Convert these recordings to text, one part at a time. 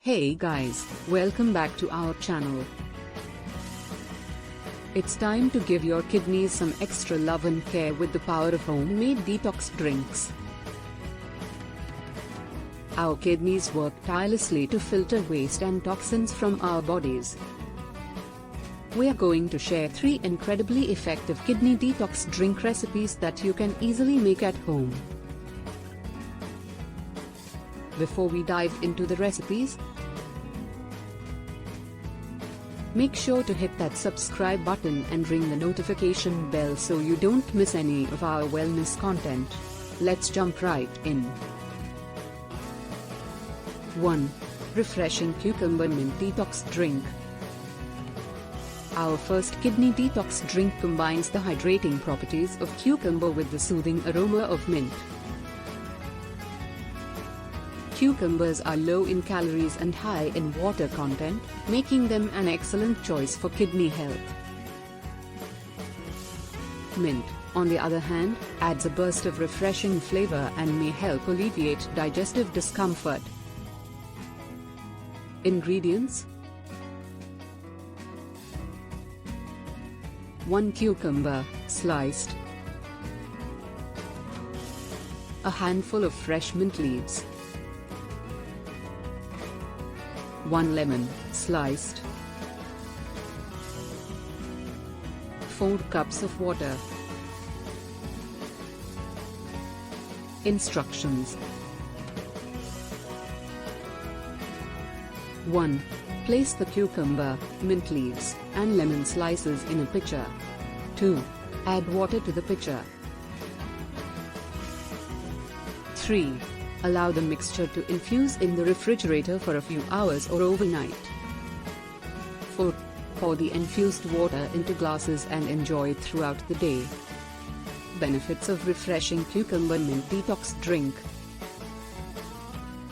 Hey guys, welcome back to our channel. It's time to give your kidneys some extra love and care with the power of homemade detox drinks. Our kidneys work tirelessly to filter waste and toxins from our bodies. We are going to share 3 incredibly effective kidney detox drink recipes that you can easily make at home. Before we dive into the recipes, make sure to hit that subscribe button and ring the notification bell so you don't miss any of our wellness content. Let's jump right in. 1. Refreshing Cucumber Mint Detox Drink. Our first kidney detox drink combines the hydrating properties of cucumber with the soothing aroma of mint. Cucumbers are low in calories and high in water content, making them an excellent choice for kidney health. Mint, on the other hand, adds a burst of refreshing flavor and may help alleviate digestive discomfort. Ingredients: 1 cucumber, sliced. A handful of fresh mint leaves. 1 lemon, sliced. 4 cups of water. Instructions: 1. Place the cucumber, mint leaves, and lemon slices in a pitcher. 2. Add water to the pitcher. 3. Allow the mixture to infuse in the refrigerator for a few hours or overnight. 4. Pour the infused water into glasses and enjoy it throughout the day. Benefits of refreshing cucumber mint detox drink.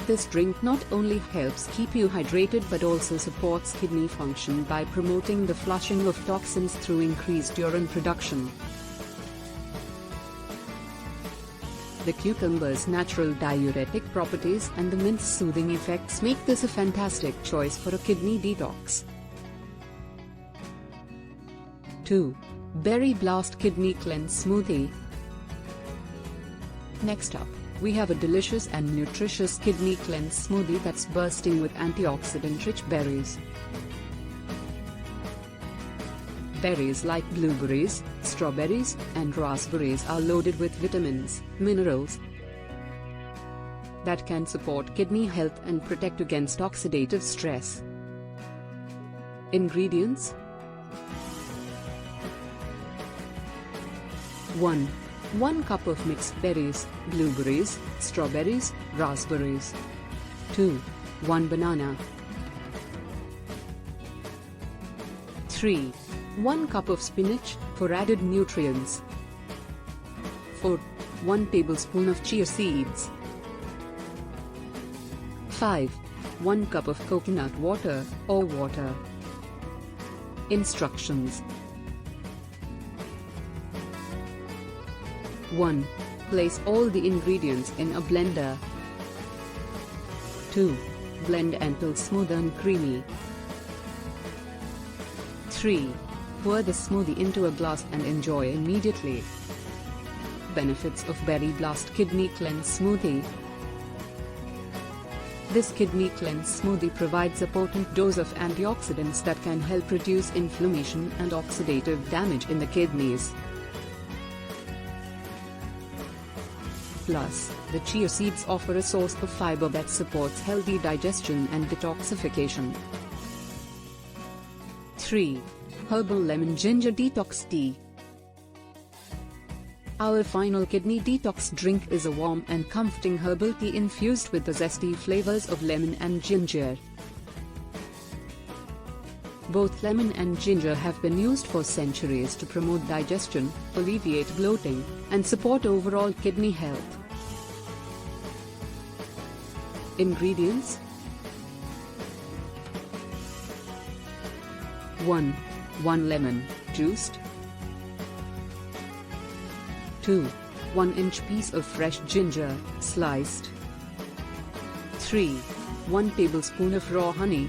This drink not only helps keep you hydrated but also supports kidney function by promoting the flushing of toxins through increased urine production. The cucumber's natural diuretic properties and the mint's soothing effects make this a fantastic choice for a kidney detox. 2. Berry Blast Kidney Cleanse Smoothie. Next up, we have a delicious and nutritious kidney cleanse smoothie that's bursting with antioxidant-rich berries. Berries like blueberries, strawberries, and raspberries are loaded with vitamins, minerals that can support kidney health and protect against oxidative stress. Ingredients: 1 cup of mixed berries, blueberries, strawberries, raspberries. 2. 1 banana. 3. 1 cup of spinach, for added nutrients. 4. 1 tablespoon of chia seeds. 5. 1 cup of coconut water, or water. Instructions: 1. Place all the ingredients in a blender. 2. Blend until smooth and creamy. 3. Pour the smoothie into a glass and enjoy immediately. Benefits of Berry Blast Kidney Cleanse Smoothie. This kidney cleanse smoothie provides a potent dose of antioxidants that can help reduce inflammation and oxidative damage in the kidneys. Plus, the chia seeds offer a source of fiber that supports healthy digestion and detoxification. 3. Herbal Lemon Ginger Detox Tea. Our final kidney detox drink is a warm and comforting herbal tea infused with the zesty flavors of lemon and ginger. Both lemon and ginger have been used for centuries to promote digestion, alleviate bloating, and support overall kidney health. Ingredients: 1 lemon, juiced. 2. 1-inch piece of fresh ginger, sliced. 3. 1 tablespoon of raw honey.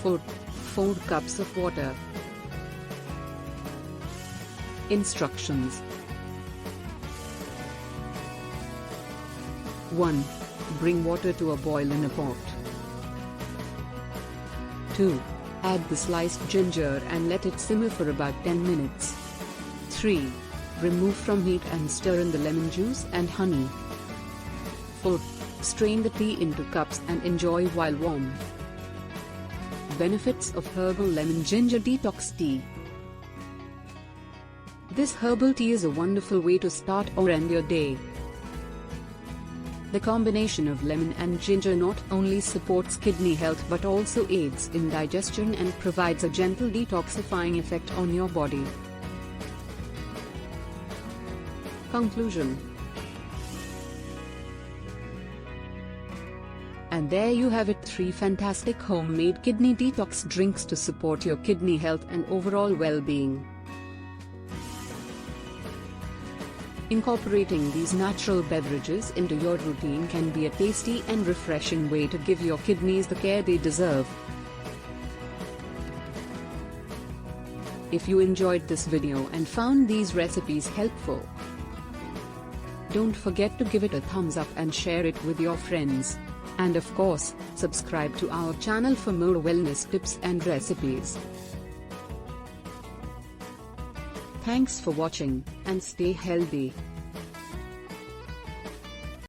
4. 4 cups of water. Instructions. 1. Bring water to a boil in a pot. 2. Add the sliced ginger and let it simmer for about 10 minutes. 3. Remove from heat and stir in the lemon juice and honey. 4. Strain the tea into cups and enjoy while warm. Benefits of Herbal Lemon Ginger Detox Tea. This herbal tea is a wonderful way to start or end your day. The combination of lemon and ginger not only supports kidney health but also aids in digestion and provides a gentle detoxifying effect on your body. Conclusion. And there you have it, 3 fantastic homemade kidney detox drinks to support your kidney health and overall well-being. Incorporating these natural beverages into your routine can be a tasty and refreshing way to give your kidneys the care they deserve. If you enjoyed this video and found these recipes helpful, don't forget to give it a thumbs up and share it with your friends. And of course, subscribe to our channel for more wellness tips and recipes. Thanks for watching, and stay healthy.